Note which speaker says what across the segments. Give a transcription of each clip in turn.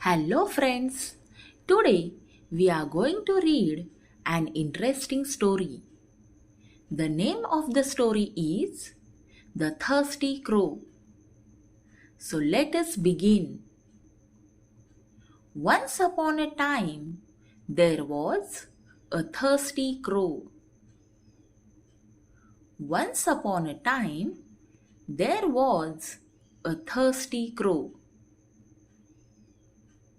Speaker 1: Hello, friends. Today we are going to read an interesting story. The name of the story is The Thirsty Crow. So let us begin. Once upon a time, there was a thirsty crow. Once upon a time, there was a thirsty crow.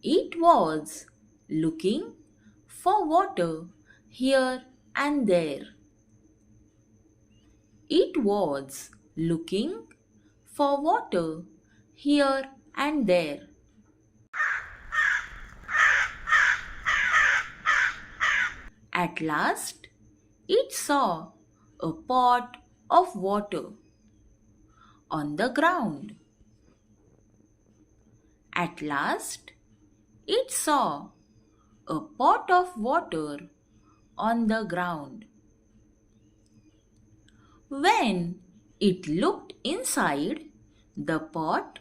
Speaker 1: It was looking for water here and there. It was looking for water here and there. At last, it saw a pot of water on the ground. At last, it saw a pot of water on the ground. When it looked inside the pot,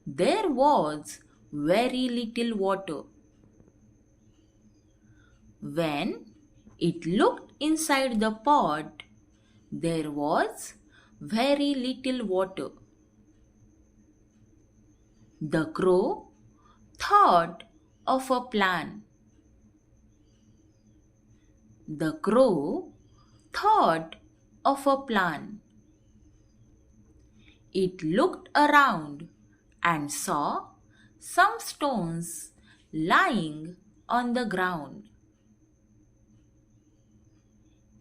Speaker 1: there was very little water. When it looked inside the pot, there was very little water. The crow thought of a plan. The crow thought of a plan. It looked around and saw some stones lying on the ground.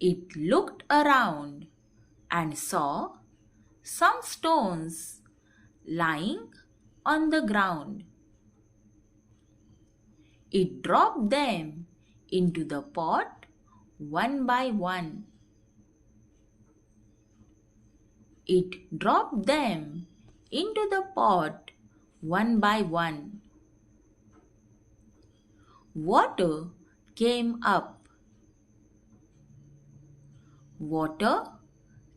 Speaker 1: It looked around and saw some stones lying on the ground. It dropped them into the pot one by one. It dropped them into the pot one by one. Water came up. Water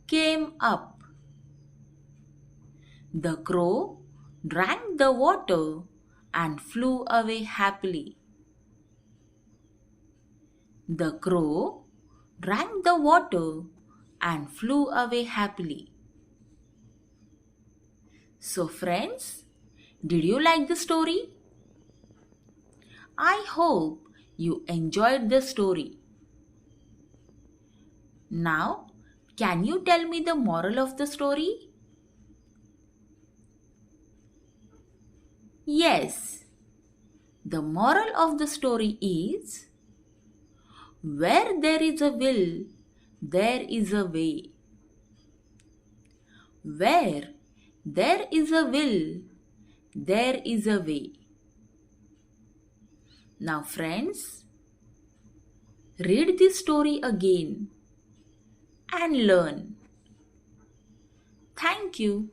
Speaker 1: came up. The crow drank the water and flew away happily. The crow drank the water and flew away happily. So friends, did you like the story? I hope you enjoyed the story. Now, can you tell me the moral of the story? Yes, the moral of the story is where there is a will, there is a way. Where there is a will, there is a way. Now friends, read this story again and learn. Thank you.